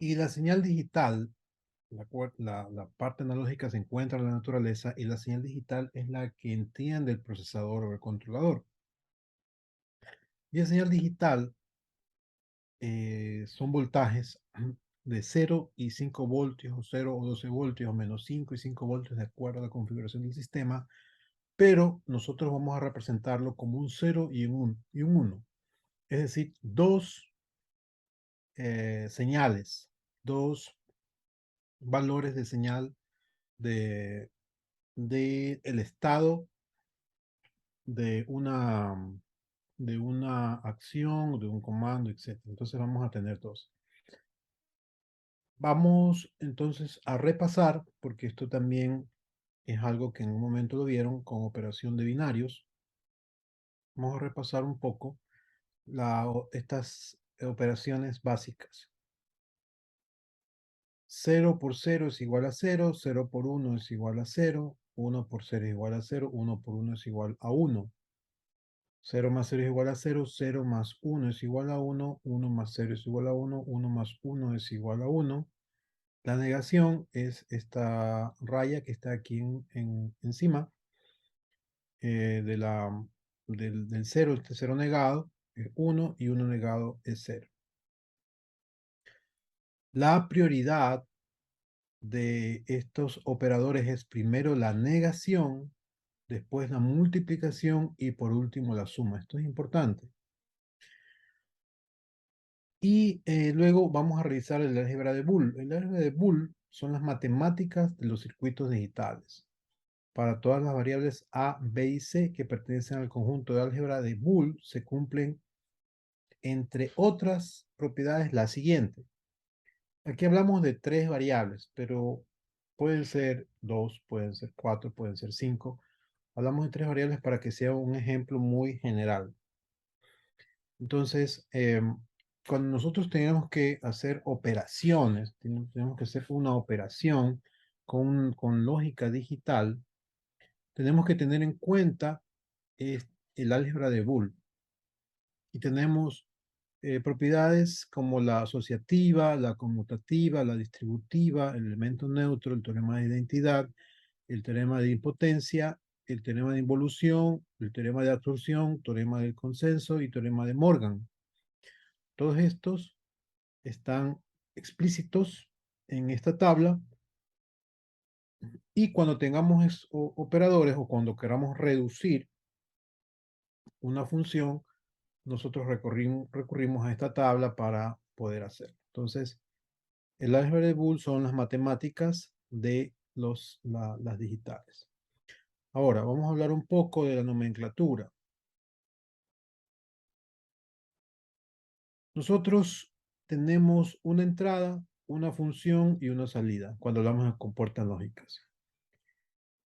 Y la señal digital, la parte analógica se encuentra en la naturaleza y la señal digital es la que entiende el procesador o el controlador. Y la señal digital son voltajes de 0 y 5 voltios, o 0 o 12 voltios, o -5 y 5 voltios, de acuerdo a la configuración del sistema, pero nosotros vamos a representarlo como un 0 y un 1. Es decir, dos señales, dos valores de señal de, de el estado de de una acción, de un comando, etcétera. Entonces vamos a tener dos. Vamos entonces a repasar, porque esto también es algo que en un momento lo vieron con operación de binarios. Vamos a repasar un poco estas operaciones básicas. 0 por 0 es igual a 0, 0 por 1 es igual a 0, 1 por 0 es igual a 0, 1 por 1 es igual a 1. 0 más 0 es igual a 0, 0 más 1 es igual a 1, 1 más 0 es igual a 1, 1 más 1 es igual a 1. La negación es esta raya que está aquí encima de del 0, este 0 negado es 1 y 1 negado es 0. La prioridad de estos operadores es primero la negación, después la multiplicación y por último la suma. Esto es importante. Y luego vamos a revisar el álgebra de Boole. El álgebra de Boole son las matemáticas de los circuitos digitales. Para todas las variables A, B y C que pertenecen al conjunto de álgebra de Boole, se cumplen, entre otras propiedades, la siguiente. Aquí hablamos de tres variables, pero pueden ser dos, pueden ser cuatro, pueden ser cinco. Hablamos de tres variables para que sea un ejemplo muy general. Entonces, cuando nosotros tenemos que hacer operaciones, tenemos que hacer una operación con lógica digital, tenemos que tener en cuenta el álgebra de Boole. Y tenemos propiedades como la asociativa, la conmutativa, la distributiva, el elemento neutro, el teorema de identidad, el teorema de impotencia, el teorema de involución, el teorema de absorción, teorema del consenso y teorema de Morgan. Todos estos están explícitos en esta tabla y cuando tengamos operadores o cuando queramos reducir una función, nosotros recurrimos a esta tabla para poder hacerlo. Entonces, el álgebra de Boole son las matemáticas de las digitales. Ahora, vamos a hablar un poco de la nomenclatura. Nosotros tenemos una entrada, una función y una salida cuando hablamos de compuertas lógicas.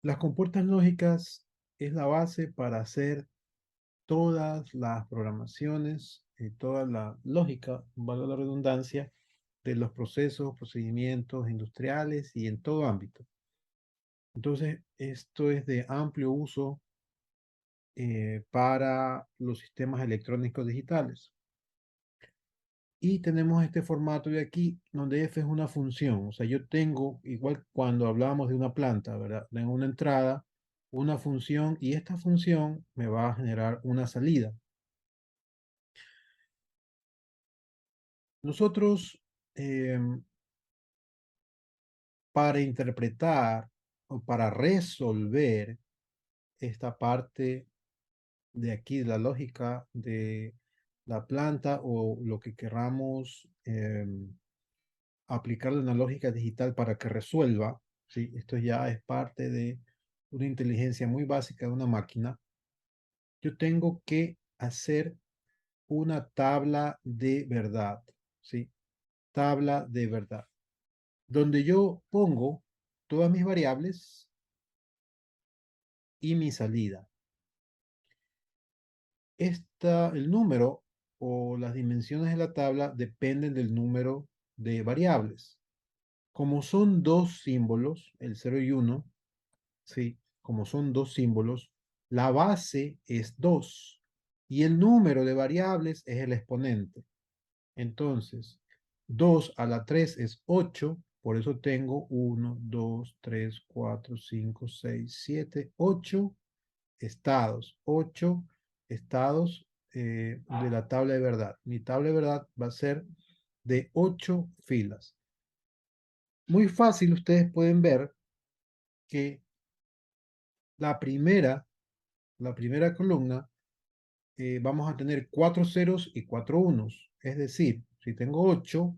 Las compuertas lógicas es la base para hacer todas las programaciones y toda la lógica, valga la redundancia, de los procesos, procedimientos industriales y en todo ámbito. Entonces, esto es de amplio uso para los sistemas electrónicos digitales. Y tenemos este formato de aquí, donde f es una función. O sea, yo tengo, igual cuando hablábamos de una planta, ¿verdad? Tengo una entrada, una función, y esta función me va a generar una salida. Nosotros, para interpretar o para resolver esta parte de aquí, de la lógica de la planta o lo que queramos aplicarle una lógica digital para que resuelva, ¿sí? Esto ya es parte de una inteligencia muy básica de una máquina. Yo tengo que hacer una tabla de verdad, ¿sí? Tabla de verdad, donde yo pongo todas mis variables y mi salida. El número o las dimensiones de la tabla dependen del número de variables. Como son dos símbolos, el 0 y 1, ¿sí? Como son dos símbolos, la base es 2 y el número de variables es el exponente. Entonces, 2 a la 3 es 8, por eso tengo 1, 2, 3, 4, 5, 6, 7, 8 estados. 8 estados de la tabla de verdad. Mi tabla de verdad va a ser de 8 filas. Muy fácil, ustedes pueden ver que la primera, la primera columna vamos a tener 4 ceros y 4 unos. Es decir, si tengo 8,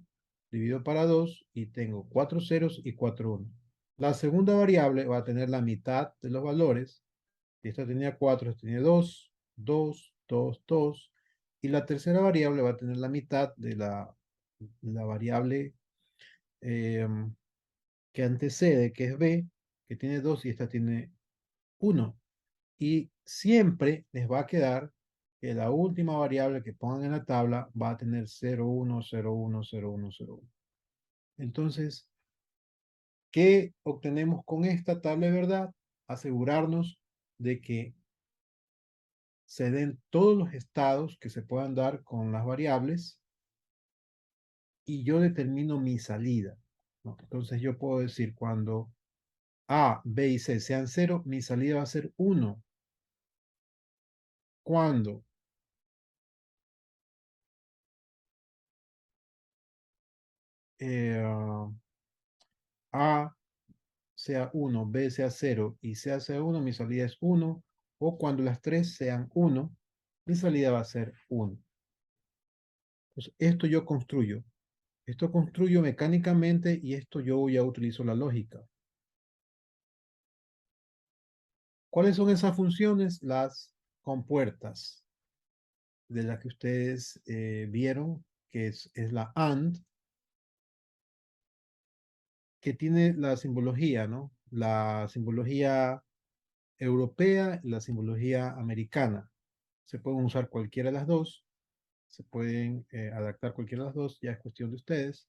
divido para 2 y tengo 4 ceros y 4 unos. La segunda variable va a tener la mitad de los valores. Si esta tenía 4, esta tenía 2, 2, 2, 2. Y la tercera variable va a tener la mitad de la variable eh, que antecede, que es b, que tiene 2 y esta tiene 1. Y siempre les va a quedar que la última variable que pongan en la tabla va a tener 0, 1, 0, 1, 0, 1, 0, 1. Entonces, ¿qué obtenemos con esta tabla de verdad? Asegurarnos de que se den todos los estados que se puedan dar con las variables y yo determino mi salida, ¿no? Entonces yo puedo decir cuando A, B y C sean 0, mi salida va a ser 1. Cuando A sea 1, B sea 0 y C sea 1, mi salida es 1. O cuando las tres sean 1, mi salida va a ser 1. Entonces, esto yo construyo. Esto construyo mecánicamente y esto yo ya utilizo la lógica. ¿Cuáles son esas funciones? Las compuertas de las que ustedes vieron, que es la AND, que tiene la simbología, ¿no? La simbología europea y la simbología americana. Se pueden usar cualquiera de las dos, se pueden adaptar cualquiera de las dos, ya es cuestión de ustedes,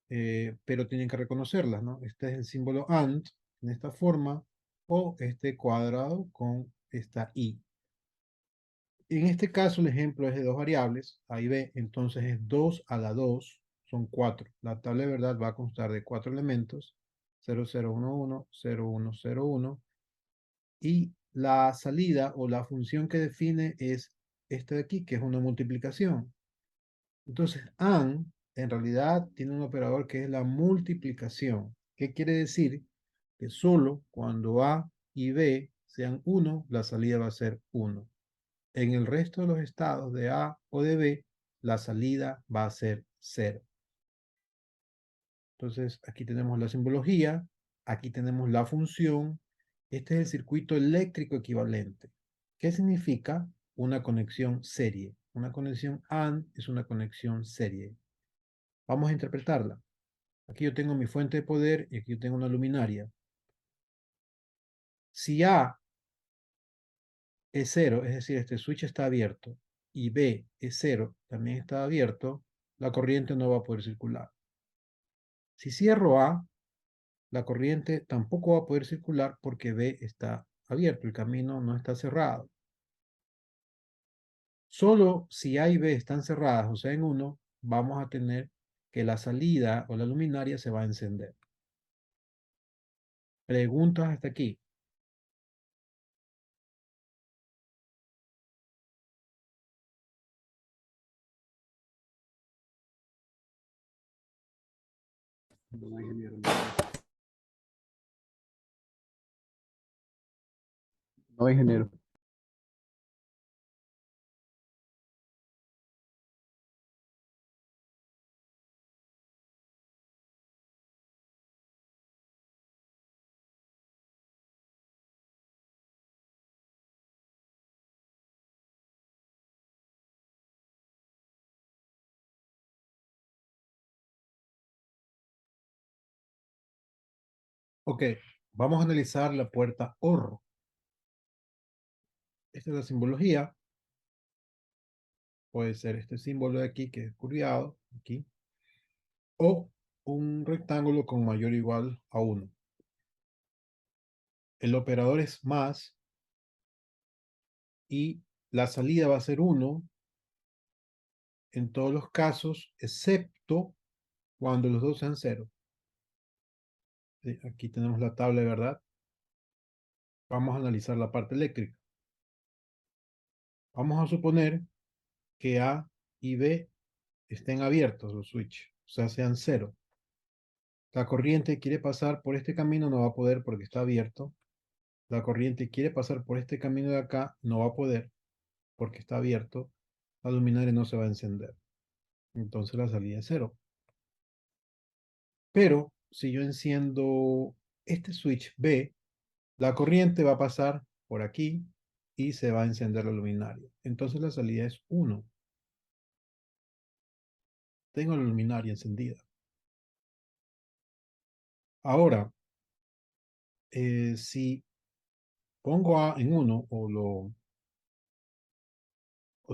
pero tienen que reconocerlas, ¿no? Este es el símbolo AND en esta forma, o este cuadrado con esta I. En este caso, el ejemplo es de dos variables, A y B, entonces es 2 a la 2, son 4. La tabla de verdad va a constar de 4 elementos, 0, 0, 1, 1, 0, 1, 0, 1, y la salida o la función que define es esta de aquí, que es una multiplicación. Entonces, AND en realidad tiene un operador que es la multiplicación. ¿Qué quiere decir? Que solo cuando A y B sean 1, la salida va a ser 1. En el resto de los estados de A o de B, la salida va a ser 0. Entonces, aquí tenemos la simbología, aquí tenemos la función. Este es el circuito eléctrico equivalente. ¿Qué significa? Una conexión serie. Una conexión AND es una conexión serie. Vamos a interpretarla. Aquí yo tengo mi fuente de poder y aquí yo tengo una luminaria. Si A es 0, es decir, este switch está abierto, y B es 0, también está abierto, la corriente no va a poder circular. Si cierro A, la corriente tampoco va a poder circular porque B está abierto, el camino no está cerrado. Solo si A y B están cerradas, o sea, en uno, vamos a tener que la salida o la luminaria se va a encender. Preguntas hasta aquí. No, ingeniero. No, ingeniero. Ok, vamos a analizar la puerta OR. Esta es la simbología. Puede ser este símbolo de aquí, que es curviado, aquí, o un rectángulo con mayor o igual a 1. El operador es más y la salida va a ser 1 en todos los casos, excepto cuando los dos sean cero. ¿Sí? Aquí tenemos la tabla de verdad. Vamos a analizar la parte eléctrica. Vamos a suponer que A y B estén abiertos los switches, o sea, sean cero. La corriente quiere pasar por este camino, no va a poder porque está abierto. La corriente quiere pasar por este camino de acá, no va a poder porque está abierto. La luminaria no se va a encender. Entonces la salida es cero. Pero si yo enciendo este switch B, la corriente va a pasar por aquí y se va a encender la luminaria. Entonces la salida es 1. Tengo la luminaria encendida. Ahora, si pongo A en 1 o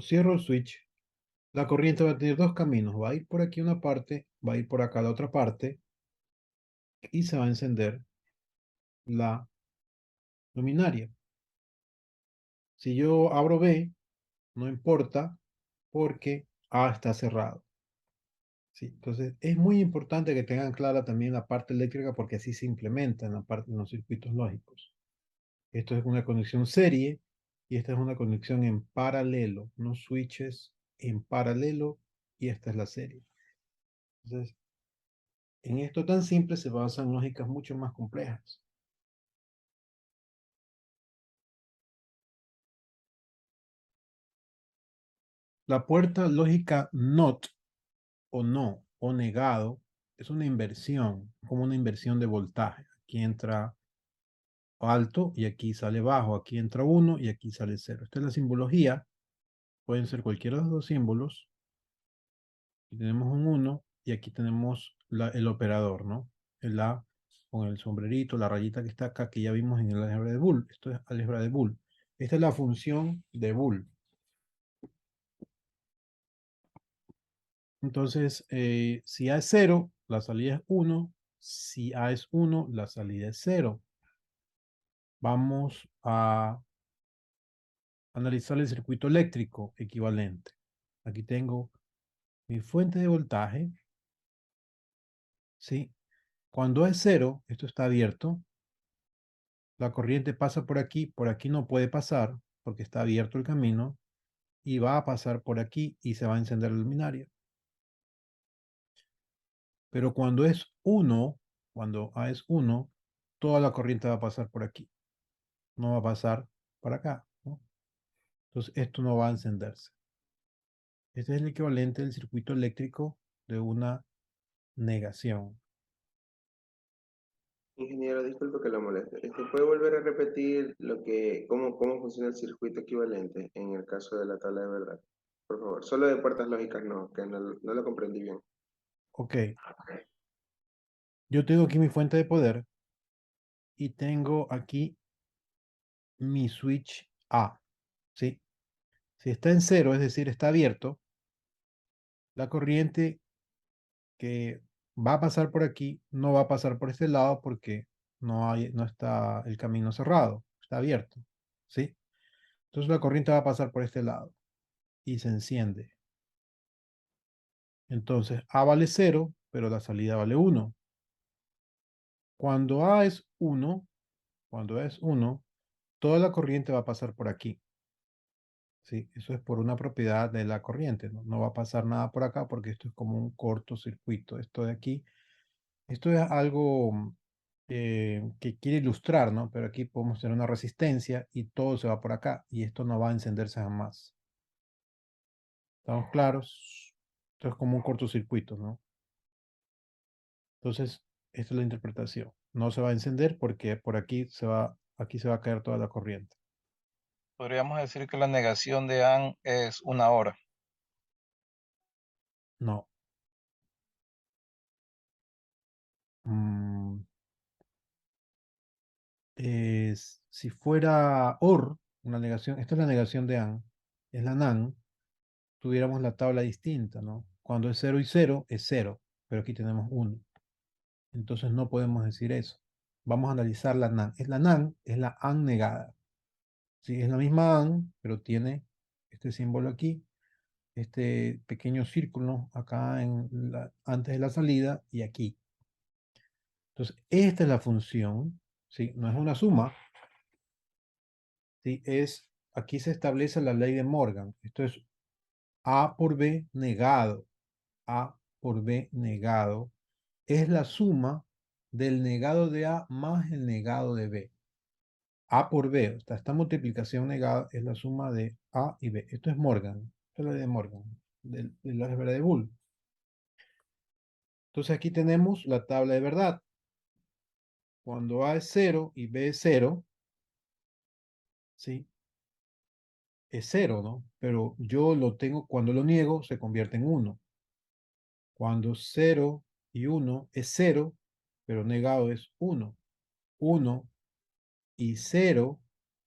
cierro el switch, la corriente va a tener dos caminos. Va a ir por aquí una parte, va a ir por acá la otra parte y se va a encender la luminaria. Si yo abro B, no importa porque A está cerrado. ¿Sí? Entonces, es muy importante que tengan clara también la parte eléctrica porque así se implementa en la parte, en los circuitos lógicos. Esto es una conexión serie y esta es una conexión en paralelo, unos switches en paralelo y esta es la serie. Entonces, en esto tan simple se basan lógicas mucho más complejas. La puerta lógica NOT o no o negado es una inversión, como una inversión de voltaje. Aquí entra alto y aquí sale bajo, aquí entra 1 y aquí sale 0. Esta es la simbología, pueden ser cualquiera de los dos símbolos. Aquí tenemos un 1 y aquí tenemos el operador, ¿no? El A con el sombrerito, la rayita que está acá, que ya vimos en el álgebra de Boole. Esto es álgebra de Boole. Esta es la función de Boole. Entonces, si A es 0, la salida es 1. Si A es 1, la salida es 0. Vamos a analizar el circuito eléctrico equivalente. Aquí tengo mi fuente de voltaje, ¿sí? Cuando es 0, esto está abierto, la corriente pasa por aquí no puede pasar porque está abierto el camino y va a pasar por aquí y se va a encender la luminaria. Pero cuando es 1, cuando A es 1, toda la corriente va a pasar por aquí, no va a pasar para acá, ¿no? Entonces esto no va a encenderse. Este es el equivalente del circuito eléctrico de una negación. Ingeniero, disculpe que lo moleste. ¿Puede volver a repetir cómo funciona el circuito equivalente en el caso de la tabla de verdad? Por favor, solo de puertas lógicas no, que no lo comprendí bien. Ok, yo tengo aquí mi fuente de poder y tengo aquí mi switch A, ¿sí? Si está en cero, es decir, está abierto, la corriente que va a pasar por aquí no va a pasar por este lado porque no está el camino cerrado, está abierto, ¿sí? Entonces la corriente va a pasar por este lado y se enciende. Entonces A vale 0, pero la salida vale 1. Cuando A es 1, cuando A es 1, toda la corriente va a pasar por aquí. Sí, eso es por una propiedad de la corriente, ¿no? No va a pasar nada por acá porque esto es como un cortocircuito. Esto de aquí, esto es algo que quiere ilustrar, ¿no? Pero aquí podemos tener una resistencia y todo se va por acá y esto no va a encenderse jamás. ¿Estamos claros? Esto es como un cortocircuito, ¿no? Entonces, esta es la interpretación. No se va a encender porque por aquí se va a caer toda la corriente. Podríamos decir que la negación de Ann es una hora. No. Mm, si fuera OR, una negación, esta es la negación de AN, es la NAN, tuviéramos la tabla distinta, ¿no? Cuando es 0 y 0, es 0, pero aquí tenemos 1. Entonces no podemos decir eso. Vamos a analizar la NAN. Es la NAN, es la AN negada. Sí, es la misma AN, pero tiene este símbolo aquí. este pequeño círculo acá antes de la salida y aquí. Entonces, esta es la función, ¿sí? No es una suma, ¿sí? Aquí se establece la ley de Morgan. Esto es A por B negado. A por B negado es la suma del negado de A más el negado de B. A por B, esta multiplicación negada es la suma de A y B. Esto es Morgan, esto es la ley de Morgan, del álgebra de Boole. Entonces aquí tenemos la tabla de verdad. Cuando A es 0 y B es 0, ¿sí? Es 0, ¿no? Pero yo lo tengo, cuando lo niego, se convierte en 1. Cuando 0 y 1 es 0, pero negado es 1. 1 y 0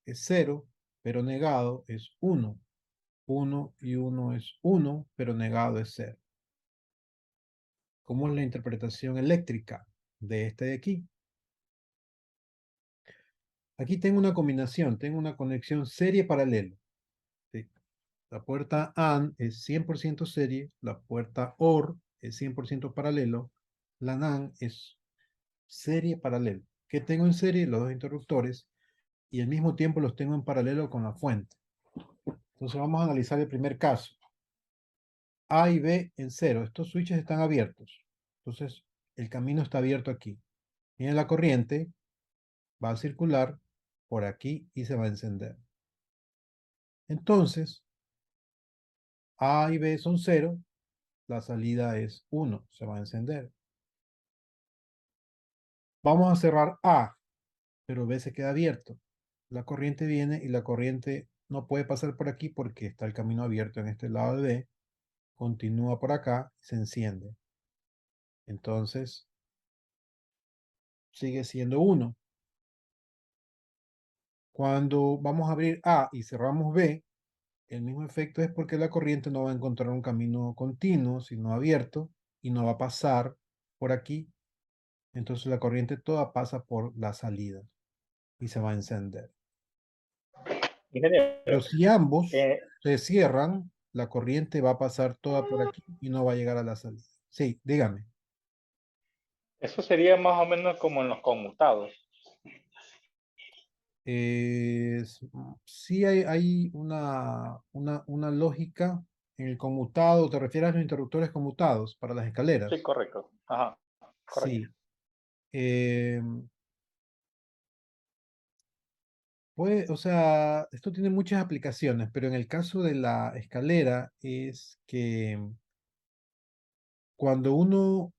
es 0, pero negado es 1. 1 y 1 es 1, pero negado es 0. ¿Cómo es la interpretación eléctrica de este de aquí? Aquí tengo una combinación, tengo una conexión serie paralelo. ¿Sí? La puerta AND es 100% serie, la puerta OR es 100% paralelo, la NAND es serie paralelo. ¿Qué tengo en serie? Los dos interruptores y al mismo tiempo los tengo en paralelo con la fuente. Entonces vamos a analizar el primer caso. A y B en 0. Estos switches están abiertos. Entonces el camino está abierto aquí. Viene la corriente, va a circular por aquí y se va a encender. Entonces, A y B son 0, la salida es 1, se va a encender. Vamos a cerrar A, pero B se queda abierto. La corriente viene y la corriente no puede pasar por aquí porque está el camino abierto en este lado de B. Continúa por acá y se enciende. Entonces, sigue siendo 1. Cuando vamos a abrir A y cerramos B, el mismo efecto es porque la corriente no va a encontrar un camino continuo, sino abierto, y no va a pasar por aquí. Entonces la corriente toda pasa por la salida y se va a encender. Ingeniero, Pero si ambos eh, se cierran, la corriente va a pasar toda por aquí y no va a llegar a la salida. Sí, dígame. eso sería más o menos como en los conmutados. Sí hay una lógica en el conmutado. ¿Te refieres a los interruptores conmutados para las Sí, escaleras? correcto. Ajá, correcto. Sí. Eh, o sea, esto tiene muchas aplicaciones, pero en el caso de la escalera es que cuando uno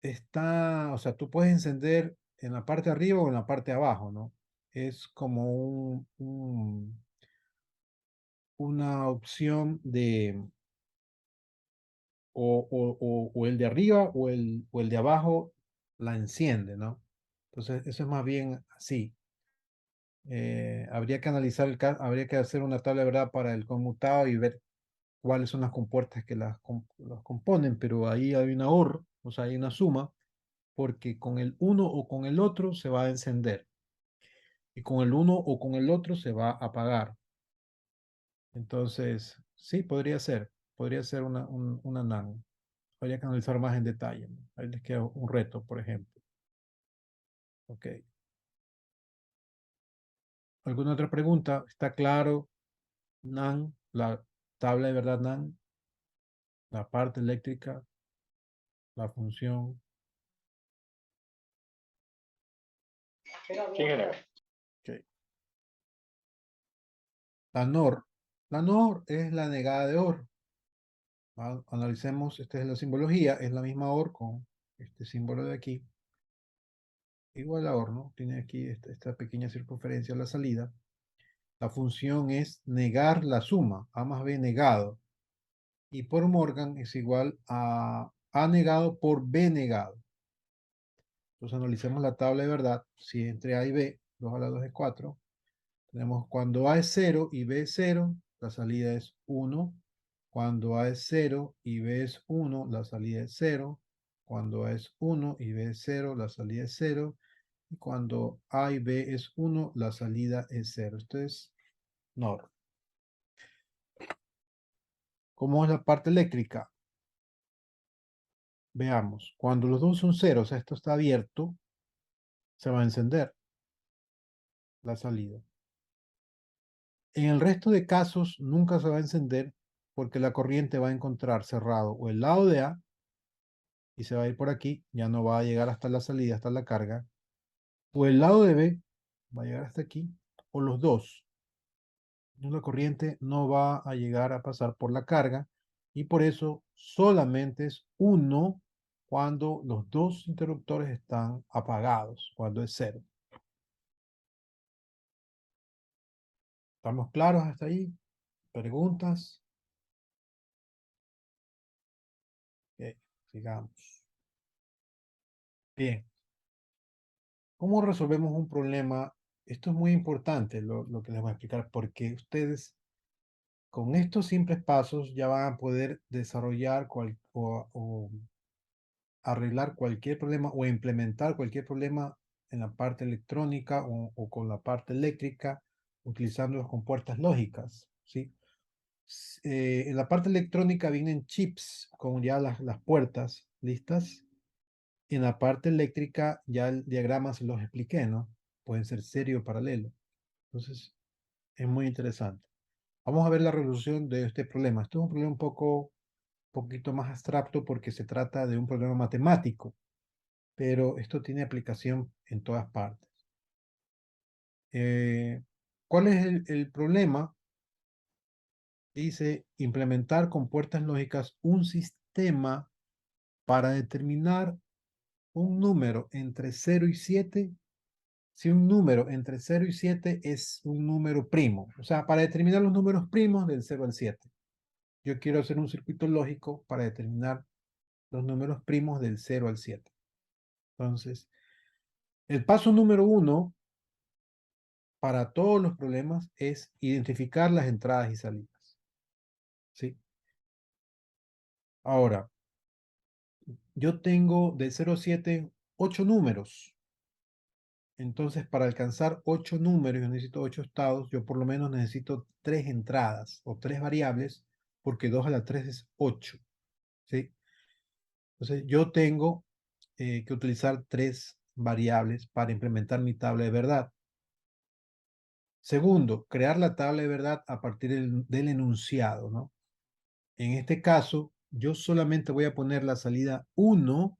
está, o sea, tú puedes encender en la parte de arriba o en la parte de abajo, ¿no? Es como una opción de o el de arriba o el de abajo la enciende, ¿no? Entonces, eso es más bien así. Habría que analizar habría que hacer una tabla de verdad para el conmutado y ver cuáles son las compuertas que las componen, pero ahí hay una OR, o sea, hay una suma, porque con el uno o con el otro se va a encender, y con el uno o con el otro se va a apagar. Entonces, sí, podría ser una NAND. Habría que analizar más en detalle, ¿no? Ahí les queda un reto, por ejemplo. Ok. ¿Alguna otra pregunta? ¿Está claro, NAND, la tabla de verdad NAND, la parte eléctrica, la función? Sí, ingeniero. Ok. La NOR. La NOR es la negada de OR. Analicemos, esta es la simbología, es la misma OR con este símbolo de aquí. Igual a OR, ¿no? Tiene aquí esta pequeña circunferencia a la salida. La función es negar la suma, A más B negado. Y por Morgan es igual a A negado por B negado. Entonces analicemos la tabla de verdad. Si entre A y B, 2 a la 2 es 4. Tenemos cuando A es 0 y B es 0, la salida es 1. Cuando A es 0 y B es 1, la salida es 0. Cuando A es 1 y B es 0, la salida es 0. Y cuando A y B es 1, la salida es 0. Esto es NOR. ¿Cómo es la parte eléctrica? Veamos, cuando los dos son ceros, o sea, esto está abierto, se va a encender la salida. En el resto de casos, nunca se va a encender porque la corriente va a encontrar cerrado o el lado de A y se va a ir por aquí, ya no va a llegar hasta la salida, hasta la carga, o el lado de B va a llegar hasta aquí, o los dos. La corriente no va a llegar a pasar por la carga y por eso solamente es uno cuando los dos interruptores están apagados, cuando es cero. ¿Estamos claros hasta ahí? ¿Preguntas? Ok, sigamos. Bien. ¿Cómo resolvemos un problema? Esto es muy importante lo que les voy a explicar porque ustedes con estos simples pasos ya van a poder desarrollar o arreglar cualquier problema o implementar cualquier problema en la parte electrónica o con la parte eléctrica utilizando las compuertas lógicas, ¿sí? En la parte electrónica vienen chips con ya las puertas listas. En la parte eléctrica ya el diagrama se los expliqué, ¿no? Pueden ser serio o paralelo. Entonces, es muy interesante. Vamos a ver la resolución de este problema. Esto es un problema un poquito más abstracto porque se trata de un problema matemático, pero esto tiene aplicación en todas partes. ¿Cuál es el problema? Dice implementar con puertas lógicas un sistema para determinar un número entre 0 y 7. Si un número entre 0 y 7 es un número primo, o sea, para determinar los números primos del 0 al 7. Yo quiero hacer un circuito lógico para determinar los números primos del 0 al 7. Entonces, el paso número 1 para todos los problemas es identificar las entradas y salidas. ¿Sí? Ahora, yo tengo de 0 a 7 8 números. Entonces, para alcanzar 8 números, yo necesito 8 estados, yo por lo menos necesito 3 entradas o 3 variables, porque 2 a la 3 es 8. ¿Sí? Entonces, yo tengo que utilizar 3 variables para implementar mi tabla de verdad. Segundo, crear la tabla de verdad a partir del enunciado, ¿no? En este caso, yo solamente voy a poner la salida 1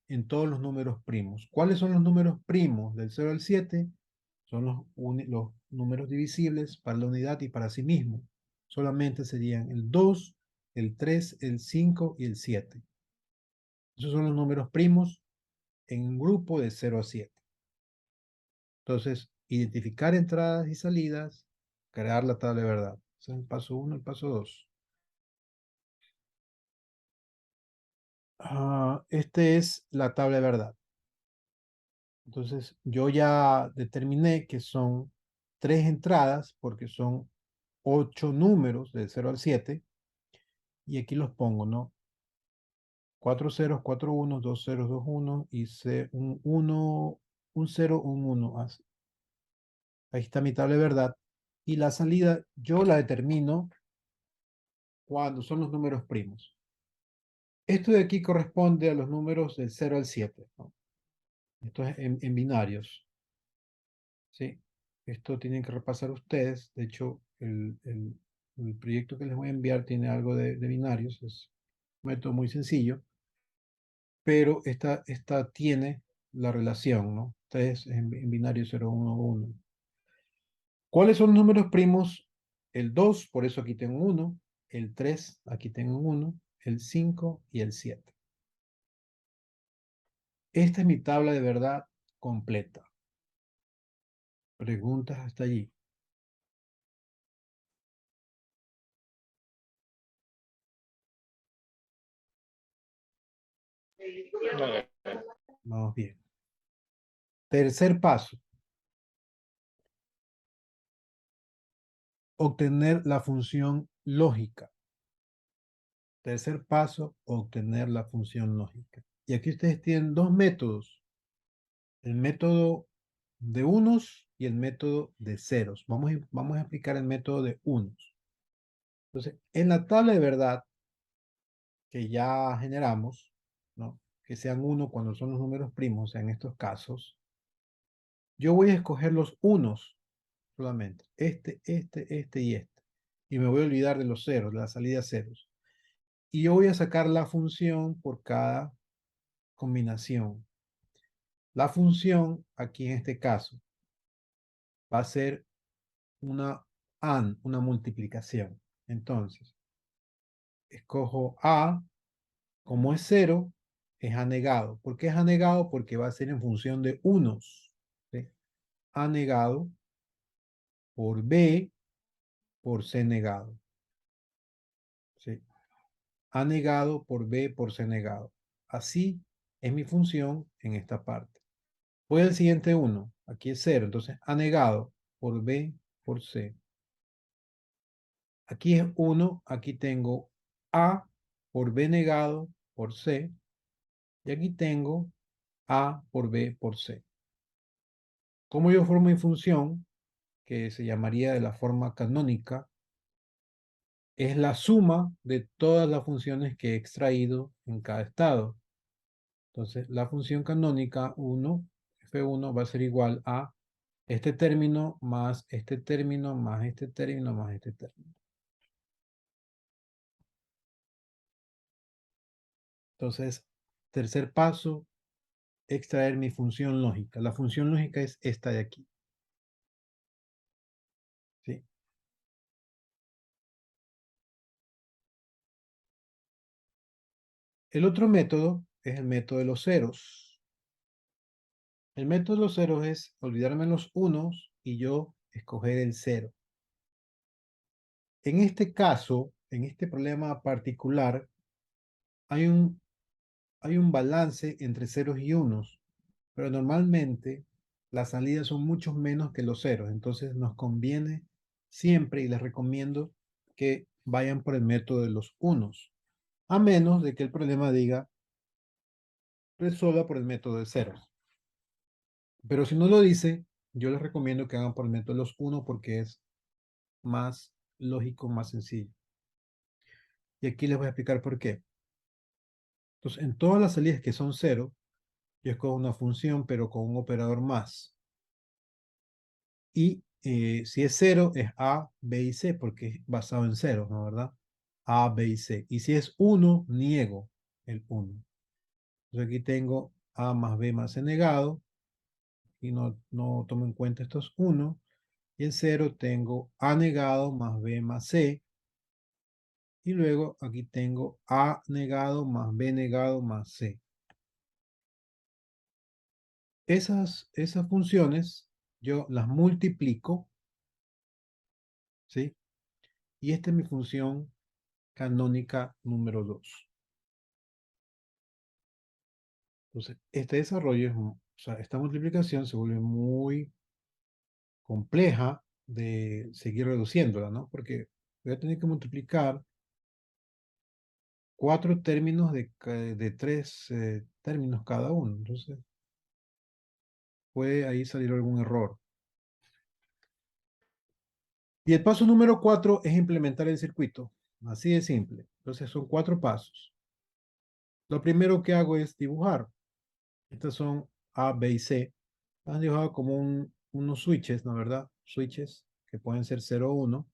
en todos los números primos. ¿Cuáles son los números primos del 0 al 7? Son los números divisibles para la unidad y para sí mismo. Solamente serían el 2, el 3, el 5 y el 7. Esos son los números primos en un grupo de 0 a 7. Entonces, identificar entradas y salidas, crear la tabla de verdad. Ese es el paso 1, el paso 2. Este es la tabla de verdad. Entonces, yo ya determiné que son 3 entradas porque son 8 números de 0 al 7. Y aquí los pongo, ¿no? 4 ceros, 4 unos, 2 ceros, 2 unos y un 1, un 0, un 1. Ahí está mi tabla de verdad. Y la salida yo la determino cuando son los números primos. Esto de aquí corresponde a los números del 0 al 7, ¿no? Esto es en binarios. ¿Sí? Esto tienen que repasar ustedes. De hecho, el proyecto que les voy a enviar tiene algo de binarios. Es un método muy sencillo. Pero esta tiene la relación, ¿no? Ustedes en binario 0, 1, 1. ¿Cuáles son los números primos? El 2, por eso aquí tengo 1. El 3, aquí tengo 1. El 5 y el 7. Esta es mi tabla de verdad completa. Preguntas hasta allí. Vamos bien. Tercer paso. Obtener la función lógica. Tercer paso, obtener la función lógica. Y aquí ustedes tienen dos métodos. El método de unos y el método de ceros. Vamos a explicar el método de unos. Entonces, en la tabla de verdad que ya generamos, ¿no? Que sean 1 cuando son los números primos, en estos casos, yo voy a escoger los unos solamente. Este y este. Y me voy a olvidar de los ceros, de la salida ceros. Y yo voy a sacar la función por cada combinación. La función, aquí en este caso, va a ser una AND, una multiplicación. Entonces, escojo A, como es 0, es anegado. ¿Por qué es anegado? Porque va a ser en función de unos. ¿Sí? Anegado por B por C negado. ¿Sí? Anegado por B por C negado. Así es mi función en esta parte. Voy al siguiente 1. Aquí es 0. Entonces, anegado por B por C. Aquí es 1. Aquí tengo A por B negado por C. Y aquí tengo A por B por C. ¿Cómo yo formo mi función? Que se llamaría de la forma canónica, es la suma de todas las funciones que he extraído en cada estado. Entonces, la función canónica 1, F1, va a ser igual a este término más este término más este término más este término. Entonces, tercer paso, extraer mi función lógica. La función lógica es esta de aquí. ¿Sí? El otro método es el método de los ceros. El método de los ceros es olvidarme los unos y yo escoger el cero. En este caso, en este problema particular, hay un balance entre ceros y unos, pero normalmente las salidas son mucho menos que los ceros, entonces nos conviene siempre y les recomiendo que vayan por el método de los unos, a menos de que el problema diga resuelva por el método de ceros. Pero si no lo dice, yo les recomiendo que hagan por el método de los unos porque es más lógico, más sencillo. Y aquí les voy a explicar por qué. Entonces, en todas las salidas que son cero, yo escojo una función, pero con un operador más. Y si es cero, es A, B y C, porque es basado en ceros, ¿no? ¿Verdad? A, B y C. Y si es 1, niego el 1. Entonces aquí tengo A más B más C negado. Y no tomo en cuenta estos 1. Y en 0 tengo A negado más B más C. Y luego aquí tengo A negado más B negado más C. Esas funciones yo las multiplico, ¿sí? Y esta es mi función canónica número 2. Entonces, este desarrollo, o sea, esta multiplicación se vuelve muy compleja de seguir reduciéndola, ¿no? Porque voy a tener que multiplicar 4 términos de 3 términos cada uno. Entonces, puede ahí salir algún error. Y el paso número 4 es implementar el circuito. Así de simple. Entonces, son 4 pasos. Lo primero que hago es dibujar. Estas son A, B y C. Han dibujado como unos switches, ¿no? ¿Verdad? Switches que pueden ser 0 o 1.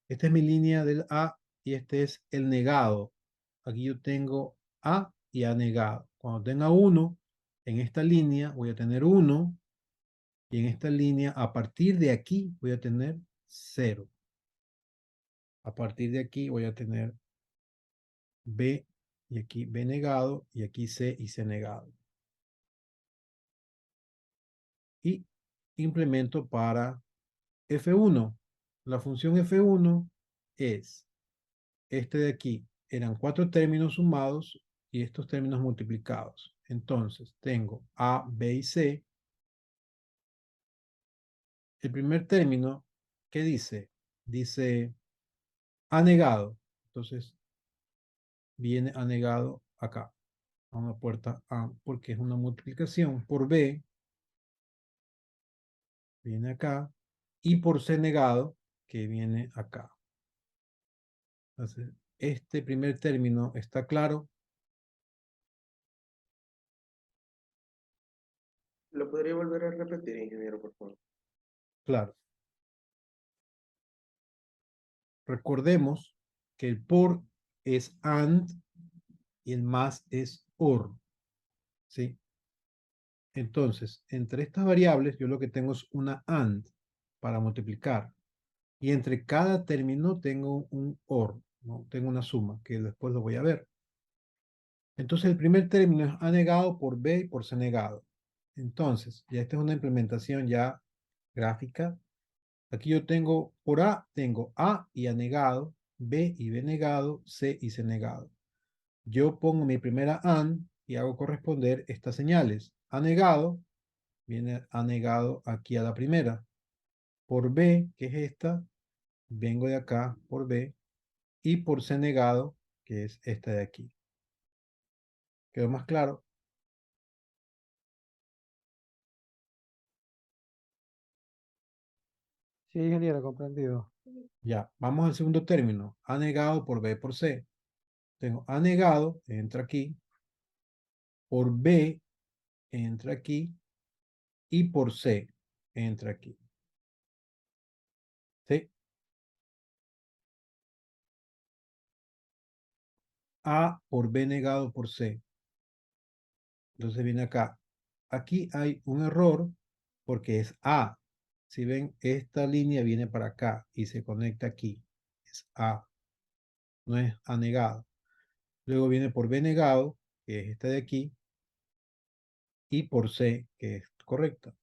Esta es mi línea del A y este es el negado. Aquí yo tengo A y A negado. Cuando tenga 1, en esta línea voy a tener 1 y en esta línea, a partir de aquí, voy a tener 0. A partir de aquí voy a tener B y aquí B negado y aquí C y C negado. Y implemento para F1. La función F1 es este de aquí. Eran 4 términos sumados y estos términos multiplicados. Entonces, tengo A, B y C. El primer término, ¿qué dice? Dice anegado. Entonces, viene anegado acá, a una puerta A, porque es una multiplicación por B. Viene acá. Y por C negado, que viene acá. Entonces, este primer término está claro. ¿Lo podría volver a repetir, ingeniero, por favor? Claro. Recordemos que el por es and y el más es or. ¿Sí? Entonces, entre estas variables, yo lo que tengo es una and para multiplicar. Y entre cada término tengo un or, ¿no? Tengo una suma, que después lo voy a ver. Entonces, el primer término es A negado por B y por C negado. Entonces, ya esta es una implementación ya gráfica. Aquí yo tengo, por A, tengo A y A negado, B y B negado, C y C negado. Yo pongo mi primera AND y hago corresponder estas señales. A negado, viene A negado aquí a la primera. Por B, que es esta, vengo de acá por B. Y por C negado, que es esta de aquí. ¿Quedó más claro? Sí, ingeniero, comprendido. Ya, vamos al segundo término. A negado por B por C. Tengo A negado, entra aquí. Por B, entra aquí. Y por C, entra aquí. ¿Sí? A por B negado por C. Entonces viene acá. Aquí hay un error porque es A. Si ven, esta línea viene para acá y se conecta aquí. Es A. No es A negado. Luego viene por B negado, que es esta de aquí. Y por C, que es correcta.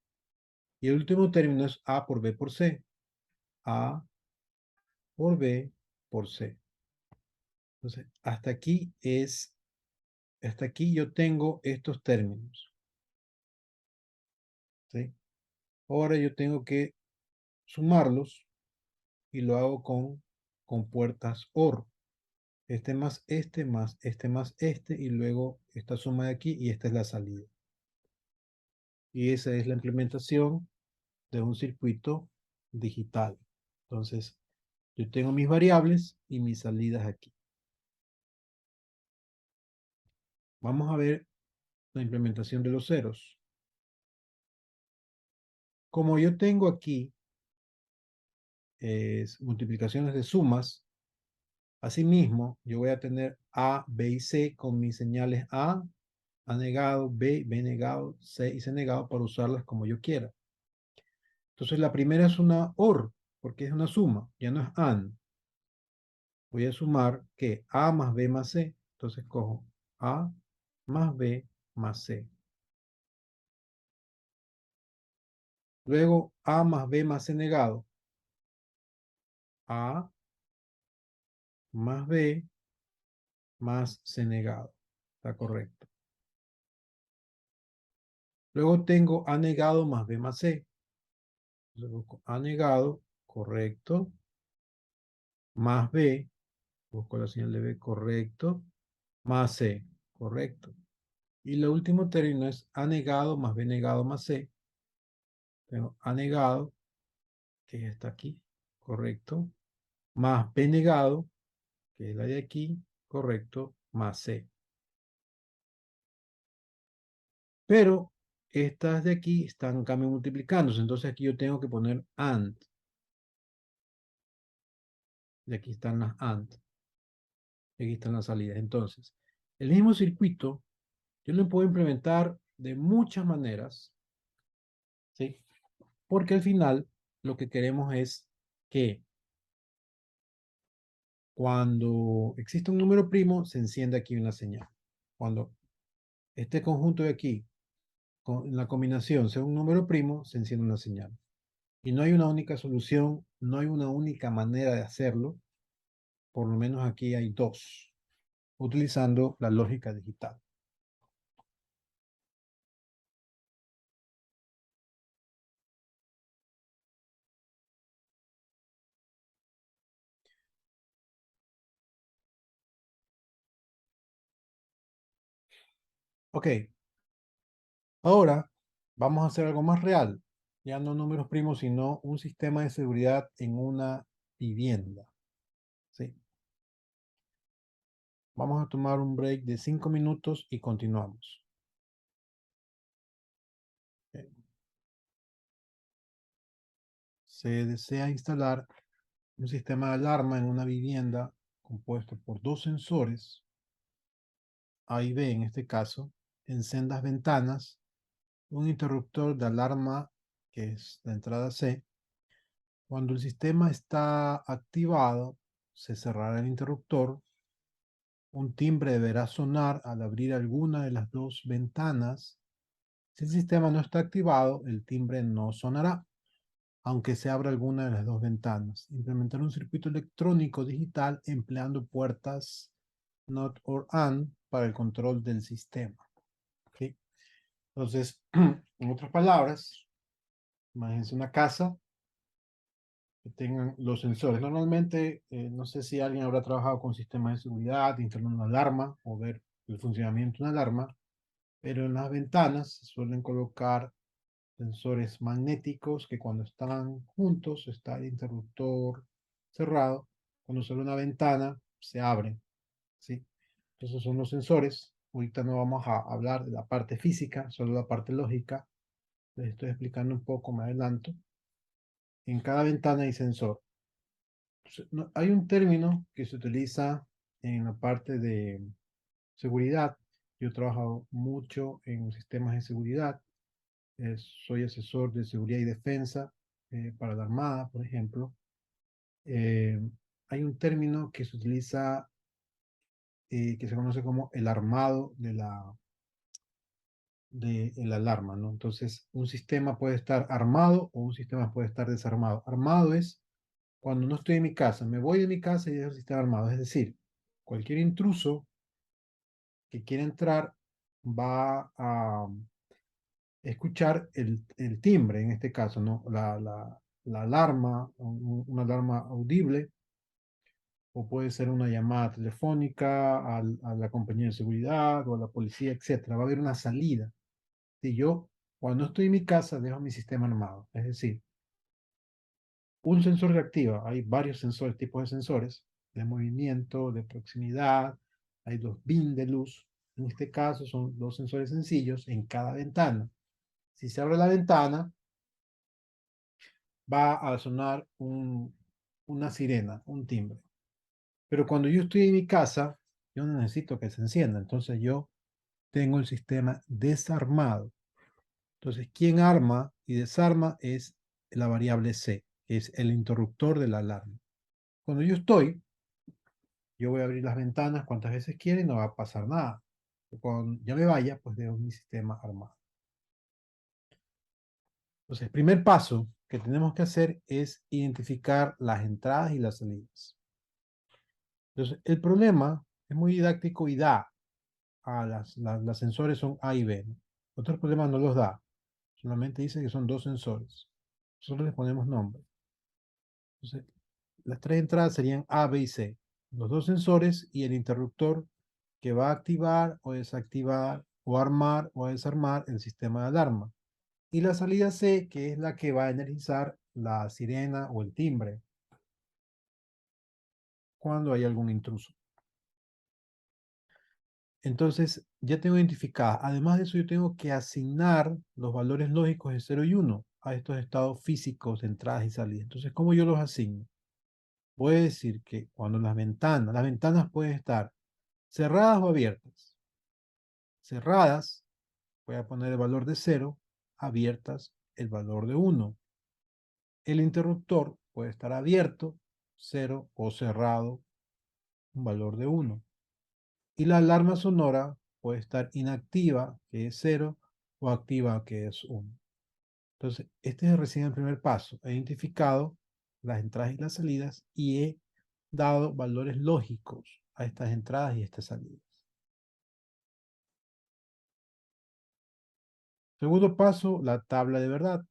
Y el último término es A por B por C. A por B por C. Entonces, hasta aquí yo tengo estos términos. ¿Sí? Ahora yo tengo que sumarlos y lo hago con puertas OR. Este más este más este más este y luego esta suma de aquí y esta es la salida. Y esa es la implementación de un circuito digital. Entonces, yo tengo mis variables y mis salidas aquí. Vamos a ver la implementación de los ceros. Como yo tengo aquí multiplicaciones de sumas, asimismo, yo voy a tener A, B y C con mis señales A negado, B, B negado, C y C negado para usarlas como yo quiera. Entonces la primera es una OR, porque es una suma, ya no es AND. Voy a sumar que A más B más C. Entonces cojo A más B más C. Luego A más B más C negado. A más B más C negado. Está correcto. Luego tengo A negado más B más C. Entonces busco A negado, correcto. Más B, busco la señal de B, correcto. Más C, correcto. Y lo último término es A negado más B negado más C. Tengo A negado, que está aquí, correcto. Más B negado, que es la de aquí, correcto, más C. Pero estas de aquí están en cambio multiplicándose, entonces aquí yo tengo que poner AND. Y aquí están las AND. Y aquí están las salidas. Entonces, el mismo circuito yo lo puedo implementar de muchas maneras, ¿sí? Porque al final lo que queremos es que cuando existe un número primo, se enciende aquí una señal. Cuando este conjunto de aquí, con la combinación sea un número primo, se enciende una señal. Y no hay una única solución, no hay una única manera de hacerlo. Por lo menos aquí hay dos, utilizando la lógica digital. Ok, ahora vamos a hacer algo más real. Ya no números primos, sino un sistema de seguridad en una vivienda. ¿Sí? Vamos a tomar un break de 5 minutos y continuamos. Ok. Se desea instalar un sistema de alarma en una vivienda compuesto por dos sensores, A y B en este caso, en sendas ventanas, un interruptor de alarma que es la entrada C. Cuando el sistema está activado, se cerrará el interruptor. Un timbre deberá sonar al abrir alguna de las dos ventanas. Si el sistema no está activado, el timbre no sonará, aunque se abra alguna de las dos ventanas. Implementar un circuito electrónico digital empleando puertas NOT or AND para el control del sistema. ¿Sí? Entonces, en otras palabras, imagínense una casa que tengan los sensores. Normalmente, no sé si alguien habrá trabajado con sistemas de seguridad, instalar una alarma o ver el funcionamiento de una alarma, pero en las ventanas se suelen colocar sensores magnéticos que cuando están juntos está el interruptor cerrado. Cuando se abre una ventana, se abren, ¿sí? Esos son los sensores. Ahorita no vamos a hablar de la parte física, solo la parte lógica. Les estoy explicando un poco, me adelanto. En cada ventana hay sensor. Hay un término que se utiliza en la parte de seguridad. Yo he trabajado mucho en sistemas de seguridad. Soy asesor de seguridad y defensa para la Armada, por ejemplo. Eh, Hay un término que se utiliza que se conoce como el armado de la alarma, ¿no? Entonces, un sistema puede estar armado o un sistema puede estar desarmado. Armado es cuando no estoy en mi casa, me voy de mi casa y dejo el sistema armado. Es decir, cualquier intruso que quiera entrar va a escuchar el timbre, en este caso, ¿no? La alarma, una alarma audible, o puede ser una llamada telefónica a la compañía de seguridad o a la policía, etcétera. Va a haber una salida. Si yo, cuando estoy en mi casa, dejo mi sistema armado. Es decir, un sensor reactiva. Hay varios sensores, tipos de sensores, de movimiento, de proximidad. Hay dos bin de luz. En este caso son dos sensores sencillos en cada ventana. Si se abre la ventana, va a sonar una sirena, un timbre. Pero cuando yo estoy en mi casa, yo no necesito que se encienda. Entonces yo tengo el sistema desarmado. Entonces, quien arma y desarma es la variable C, que es el interruptor de la alarma. Cuando yo estoy, yo voy a abrir las ventanas cuantas veces quiera y no va a pasar nada. Cuando ya me vaya, pues dejo mi sistema armado. Entonces, el primer paso que tenemos que hacer es identificar las entradas y las salidas. Entonces, el problema es muy didáctico y da a las sensores son A y B, ¿no? Otros problemas no los da. Solamente dice que son dos sensores. Nosotros les ponemos nombre. Entonces, las tres entradas serían A, B y C. Los dos sensores y el interruptor que va a activar o desactivar o armar o desarmar el sistema de alarma. Y la salida C, que es la que va a energizar la sirena o el timbre cuando hay algún intruso. Entonces, ya tengo identificada. Además de eso, yo tengo que asignar los valores lógicos de 0 y 1 a estos estados físicos de entradas y salidas. Entonces, ¿cómo yo los asigno? Voy a decir que cuando las ventanas pueden estar cerradas o abiertas. Cerradas, voy a poner el valor de 0, abiertas, el valor de 1. El interruptor puede estar abierto, 0, o cerrado, un valor de 1. Y la alarma sonora puede estar inactiva, que es 0, o activa, que es 1. Entonces, este es recién el primer paso. He identificado las entradas y las salidas y he dado valores lógicos a estas entradas y estas salidas. Segundo paso, la tabla de verdad.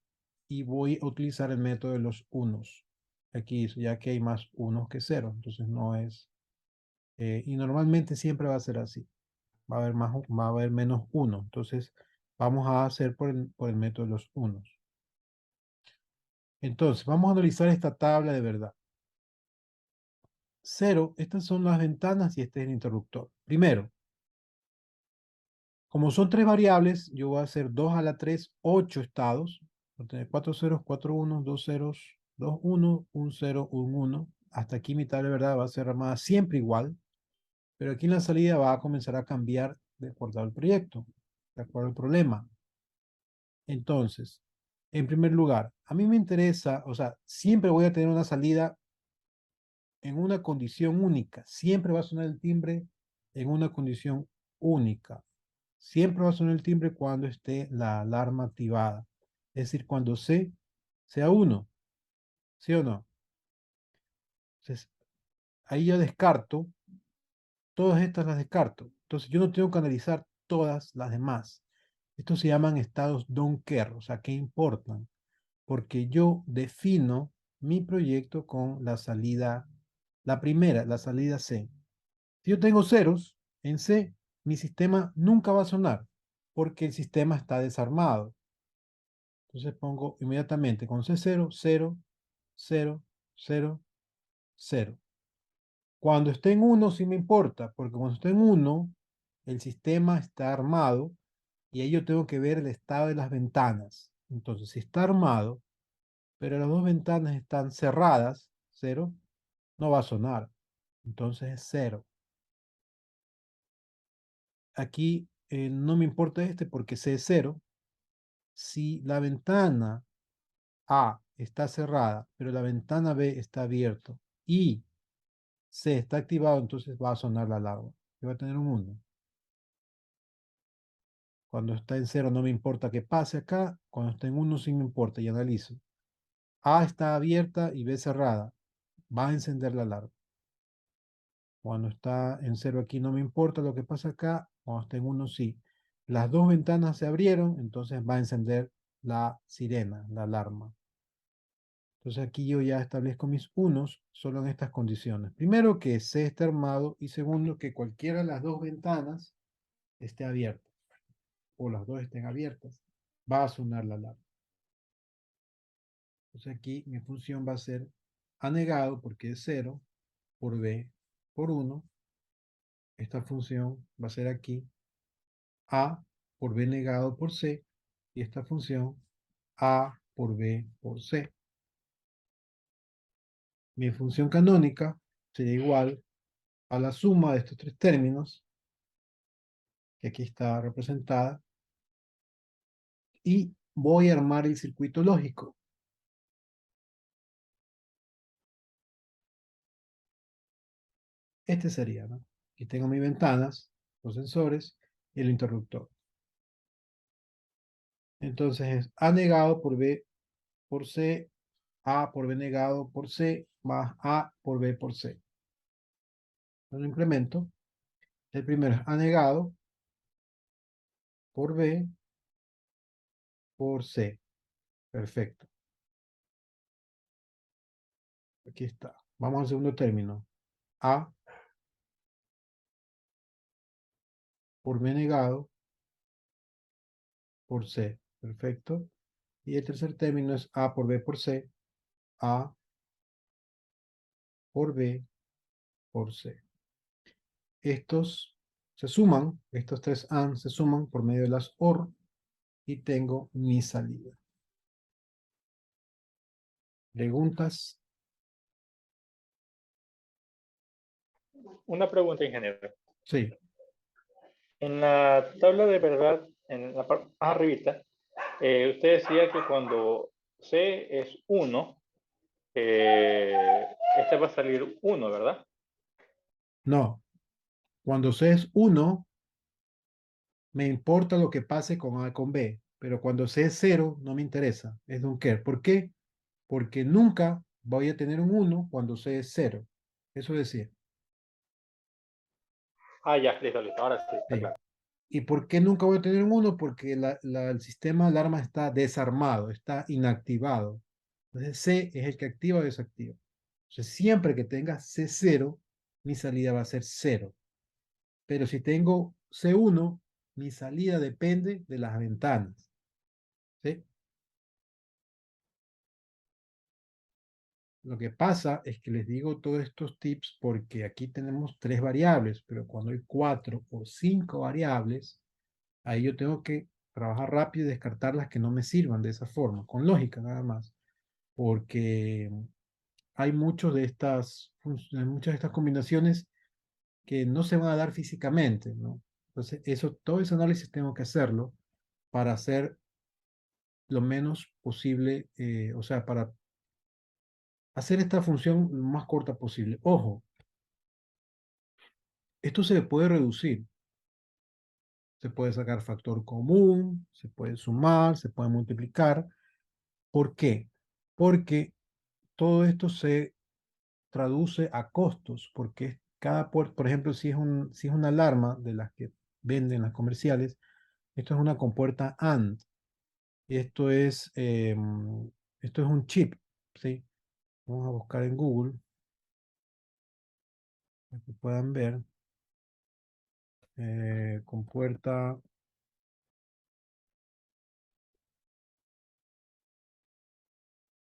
Y voy a utilizar el método de los unos. Aquí, ya que hay más unos que cero, entonces no es... y normalmente siempre va a ser así. Va a haber menos uno. Entonces, vamos a hacer por el método de los unos. Entonces, vamos a analizar esta tabla de verdad. 0, estas son las ventanas y este es el interruptor. Primero, como son tres variables, yo voy a hacer 2 a la 3, 8 estados. Voy a tener 4 ceros, 4 unos, 2 ceros, 2 1, 1 0, 1 1. Hasta aquí mi tabla de verdad va a ser armada siempre igual, pero aquí en la salida va a comenzar a cambiar de acuerdo al proyecto, de acuerdo al problema. Entonces, en primer lugar, a mí me interesa, o sea, siempre voy a tener una salida en una condición única. Siempre va a sonar el timbre en una condición única. Siempre va a sonar el timbre cuando esté la alarma activada. Es decir, cuando C sea 1. ¿Sí o no? Entonces, ahí yo descarto. Todas estas las descarto. Entonces, yo no tengo que analizar todas las demás. Estos se llaman estados don't care, o sea, que importan. Porque yo defino mi proyecto con la salida, la primera, la salida C. Si yo tengo ceros en C, mi sistema nunca va a sonar porque el sistema está desarmado. Entonces pongo inmediatamente con C0, 0, 0, 0, 0. Cuando esté en 1 sí me importa, porque cuando esté en 1, el sistema está armado y ahí yo tengo que ver el estado de las ventanas. Entonces, si está armado, pero las dos ventanas están cerradas, 0, no va a sonar. Entonces es 0. Aquí no me importa este porque C es 0. Si la ventana A está cerrada, pero la ventana B está abierta y C está activado, entonces va a sonar la alarma. Y va a tener un 1. Cuando está en 0 no me importa que pase acá. Cuando está en 1 sí me importa y analizo. A está abierta y B cerrada. Va a encender la alarma. Cuando está en 0 aquí no me importa lo que pasa acá. Cuando está en 1 sí. Las dos ventanas se abrieron, entonces va a encender la sirena, la alarma. Entonces aquí yo ya establezco mis unos solo en estas condiciones. Primero que C esté armado y segundo que cualquiera de las dos ventanas esté abierta o las dos estén abiertas. Va a sonar la alarma. Entonces aquí mi función va a ser A negado porque es 0 por B por 1. Esta función va a ser aquí A por B negado por C y esta función A por B por C. Mi función canónica sería igual a la suma de estos tres términos, que aquí está representada, y voy a armar el circuito lógico. Este sería, ¿no? Aquí tengo mis ventanas, los sensores y el interruptor. Entonces es A negado por B por C, A por B negado por C, más A por B por C. Lo incremento. El primero es A negado por B por C. Perfecto. Aquí está. Vamos al segundo término. A por B negado por C. Perfecto. Y el tercer término es A por B por C. A por B por C. Estos se suman, estos tres AND se suman por medio de las OR y tengo mi salida. ¿Preguntas? Una pregunta, ingeniero. Sí. En la tabla de verdad, en la parte más arribita, usted decía que cuando C es 1, este va a salir 1, ¿verdad? No. Cuando C es 1, me importa lo que pase con A con B. Pero cuando C es 0, no me interesa. Es don't care. ¿Por qué? Porque nunca voy a tener un 1 cuando C es 0. Eso decía. Ah, ya, listo, listo. Ahora sí, está Sí. claro. ¿Y por qué nunca voy a tener un 1? Porque el sistema de alarma está desarmado, está inactivado. Entonces C es el que activa o desactiva. Entonces siempre que tenga C0, mi salida va a ser 0. Pero si tengo C1, mi salida depende de las ventanas. ¿Sí? Lo que pasa es que les digo todos estos tips porque aquí tenemos 3 variables, pero cuando hay 4 o 5 variables, ahí yo tengo que trabajar rápido y descartar las que no me sirvan de esa forma, con lógica nada más, porque hay muchas de estas combinaciones que no se van a dar físicamente, ¿no? Entonces, todo ese análisis tengo que hacerlo para hacer lo menos posible, o sea, para hacer esta función lo más corta posible. Ojo, esto se puede reducir. Se puede sacar factor común, se puede sumar, se puede multiplicar. ¿Por qué? Porque todo esto se traduce a costos, porque cada puerta, por ejemplo, si es una alarma de las que venden las comerciales, esto es una compuerta AND. Esto es un chip, ¿sí? Vamos a buscar en Google, para que puedan ver. Compuerta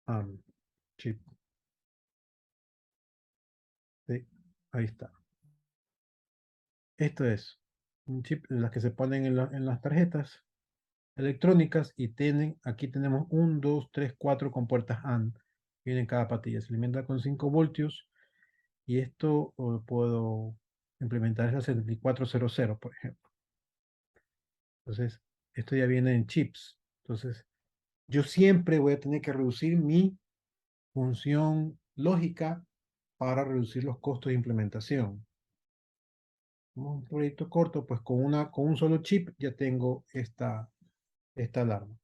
AND, chip. Sí, ahí está. Esto es un chip de las que se ponen en las tarjetas electrónicas y aquí tenemos 1, 2, 3, 4 compuertas AND. Vienen cada patilla. Se alimenta con 5 voltios y esto puedo implementar es la 7400, por ejemplo. Entonces, esto ya viene en chips. Entonces, yo siempre voy a tener que reducir mi función lógica para reducir los costos de implementación. Un proyecto corto, pues con un solo chip ya tengo esta alarma.